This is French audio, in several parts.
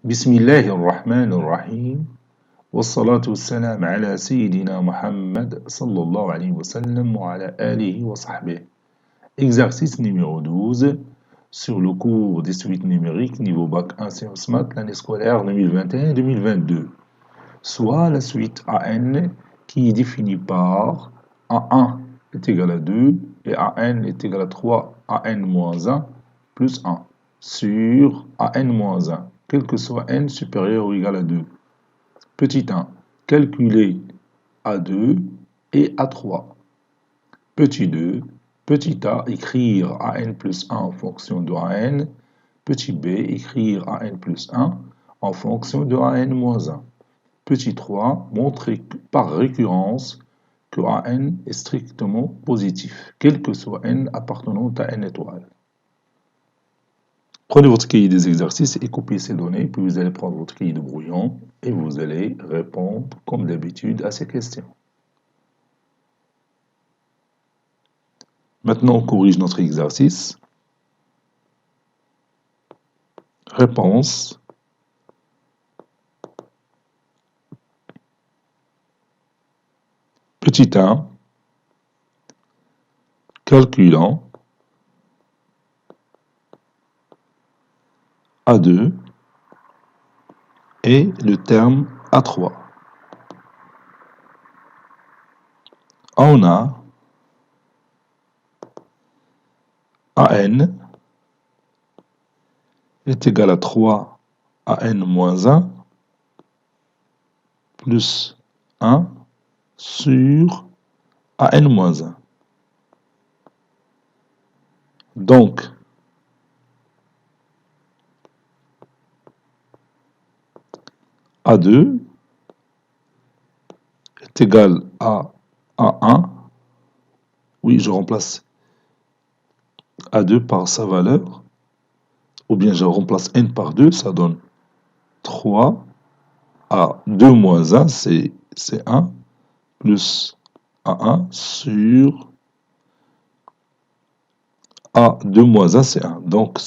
بسم الله الرحمن الرحيم والصلاة والسلام على سيدنا Muhammad sallallahu alayhi wa sallam wa ala alihi wa sahbihi. Exercice numéro 12 sur le cours des suites numériques niveau bac 1 sciences maths l'année scolaire 2021-2022. Soit la suite AN qui est définie par A1 est égal à 2 et AN est égal à 3 AN moins 1 plus 1 sur AN moins 1, quel que soit N supérieur ou égal à 2. Petit 1, calculer A2 et A3. Petit 2, petit a, écrire AN plus 1 en fonction de AN. Petit b, écrire AN plus 1 en fonction de AN moins 1. Petit 3, montrer par récurrence que AN est strictement positif, quel que soit N appartenant à N étoile. Prenez votre cahier des exercices et copiez ces données, puis vous allez prendre votre cahier de brouillon et vous allez répondre comme d'habitude à ces questions. Maintenant, on corrige notre exercice. Réponse. Petit 1. Calculant A2 et le terme A3. On a AN est égal à 3 AN moins 1 plus 1 sur AN moins 1. Donc, A2 est égal à A1. Oui, je remplace A2 par sa valeur. Ou bien je remplace N par 2, ça donne 3 A2 moins 1, c'est 1, plus A1 sur A2 moins 1, c'est 1. Donc,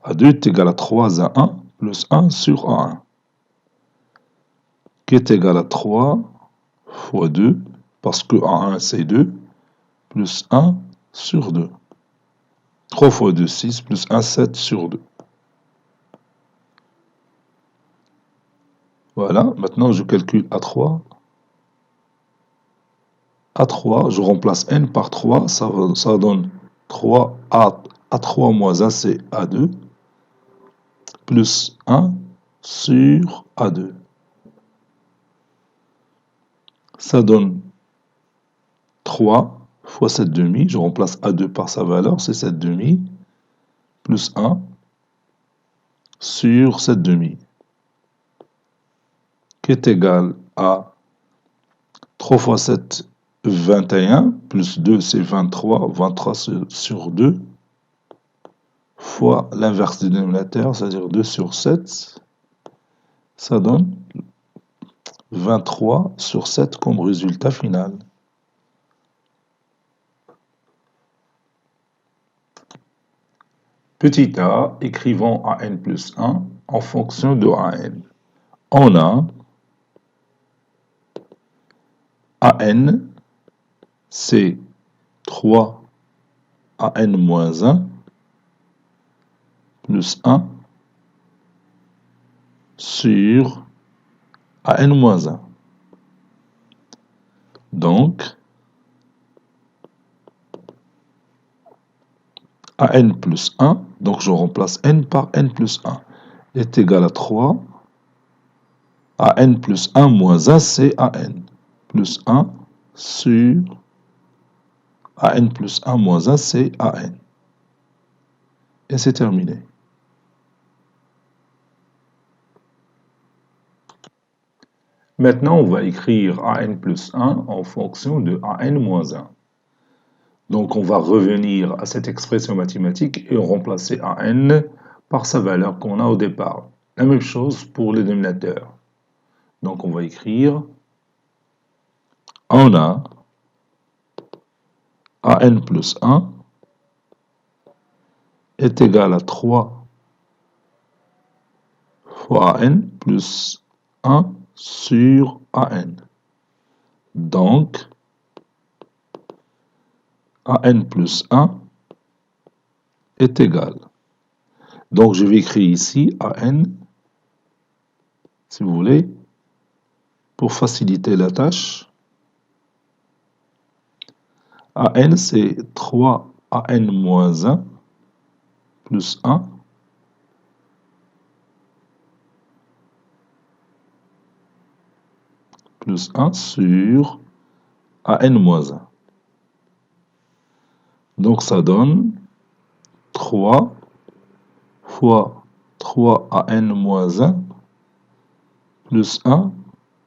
A2 est égal à 3 A1 plus 1 sur A1, qui est égal à 3 fois 2, parce que A1 c'est 2, plus 1 sur 2. 3 fois 2, 6, plus 1, 7 sur 2. Voilà, maintenant je calcule A3. A3, je remplace N par 3, ça donne 3 A3 moins 1, c'est A2, plus 1 sur A2. Ça donne 3 fois 7 demi, je remplace A2 par sa valeur, c'est 7 demi, plus 1 sur 7 demi, qui est égal à 3 fois 7, 21, plus 2 c'est 23, 23 sur 2, fois l'inverse du dénominateur, c'est-à-dire 2 sur 7, ça donne 23 sur 7 comme résultat final. Petit a, écrivons AN plus 1 en fonction de AN. On a AN, c'est 3 AN moins 1 plus 1 sur AN moins 1. Donc, AN plus 1, donc je remplace N par N plus 1, est égal à 3. AN plus 1 moins 1, c'est AN plus 1 sur AN plus 1 moins 1, c'est AN. Et c'est terminé. Maintenant, on va écrire AN plus 1 en fonction de AN moins 1. Donc, on va revenir à cette expression mathématique et remplacer AN par sa valeur qu'on a au départ. La même chose pour les dénominateurs. Donc, on va écrire, on a AN plus 1 est égal à 3 fois AN plus 1 sur AN. Donc, AN plus 1 est égal. Donc, je vais écrire ici AN, si vous voulez, pour faciliter la tâche. AN, c'est 3 AN moins 1 plus 1 plus 1 sur AN moins 1. Donc, ça donne 3 fois 3 AN moins 1 plus 1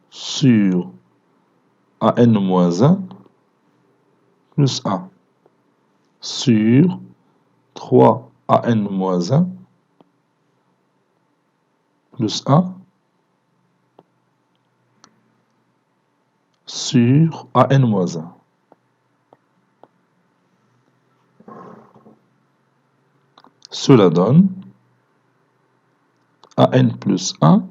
sur AN moins 1 plus 1 sur 3 AN moins 1 plus 1 sur AN moins 1. Cela donne AN plus 1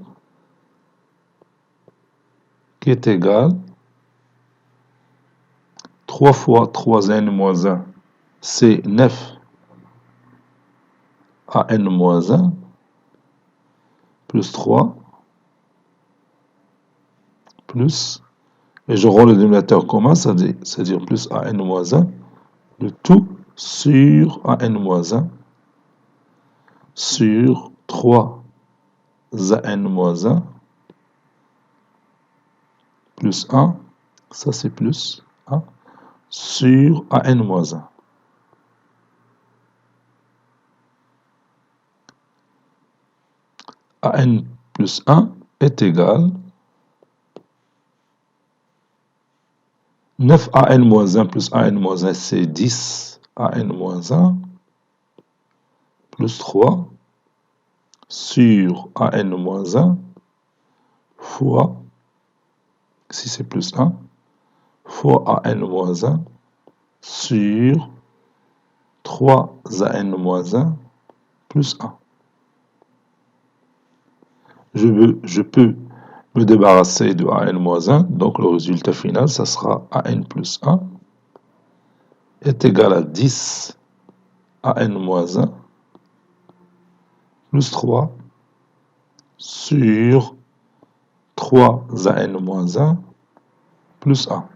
qui est égal 3 fois 3n moins 1, c'est 9 AN moins 1 plus 3 plus, et je rends le dénominateur commun, c'est-à-dire plus AN moins 1, le tout sur AN moins 1 sur 3 AN moins 1 plus 1, ça c'est plus 1, sur AN moins 1. AN plus 1 est égal 9 AN moins 1 plus AN moins 1, c'est 10 AN moins 1 plus 3 sur AN moins 1 fois, si c'est plus 1, fois AN moins 1 sur 3 AN moins 1 plus 1. Je peux me débarrasser de AN moins 1, donc le résultat final, ça sera AN plus 1 est égal à 10 AN moins 1 plus 3 sur 3 AN moins 1 plus 1.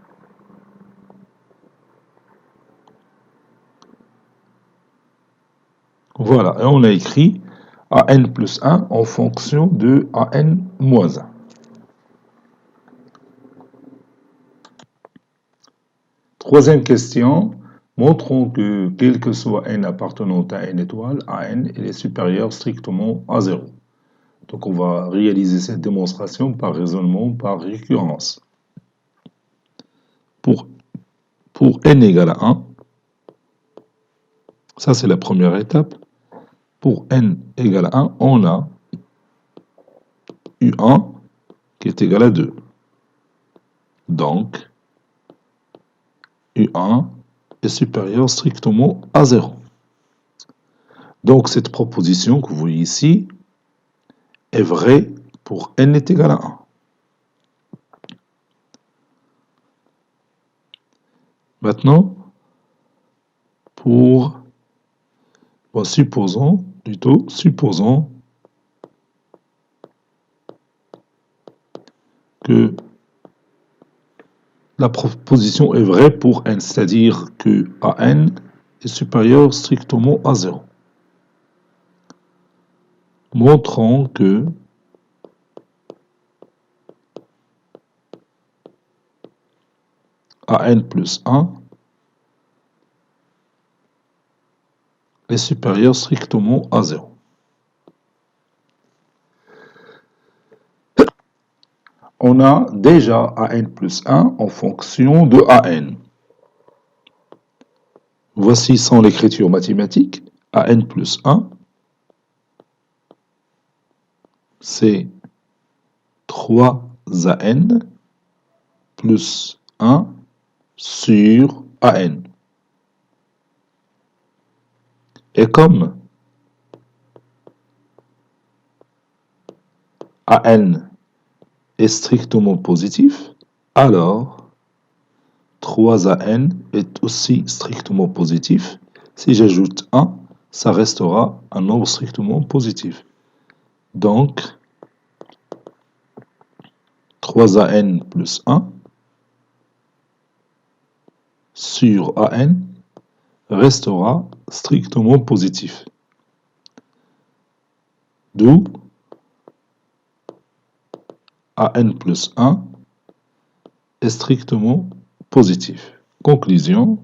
Voilà, et on a écrit AN plus 1 en fonction de AN moins 1. Troisième question, montrons que quel que soit n appartenant à n étoile, AN est supérieur strictement à 0. Donc on va réaliser cette démonstration par raisonnement, par récurrence. Pour n égale à 1, ça c'est la première étape. Pour n égale à 1, on a U1 qui est égal à 2. Donc, U1 est supérieur strictement à 0. Donc, cette proposition que vous voyez ici est vraie pour n est égal à 1. Maintenant, supposons que la proposition est vraie pour n, c'est-à-dire que AN est supérieur strictement à 0. Montrons que AN plus 1 est supérieur strictement à 0. On a déjà AN plus 1 en fonction de AN. Voici sans l'écriture mathématique, AN plus 1, c'est 3 AN plus 1 sur AN. Et comme AN est strictement positif, alors 3AN est aussi strictement positif. Si j'ajoute 1, ça restera un nombre strictement positif. Donc, 3AN plus 1 sur AN restera strictement positif. D'où AN plus 1 est strictement positif. Conclusion,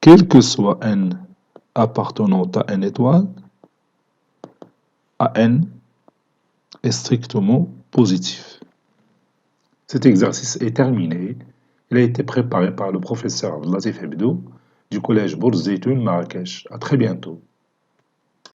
quel que soit n appartenant à n étoile, AN est strictement positif. Cet exercice est terminé. Il a été préparé par le professeur Latif Hebdo du collège Bourz Zeytoun Marrakech. À très bientôt.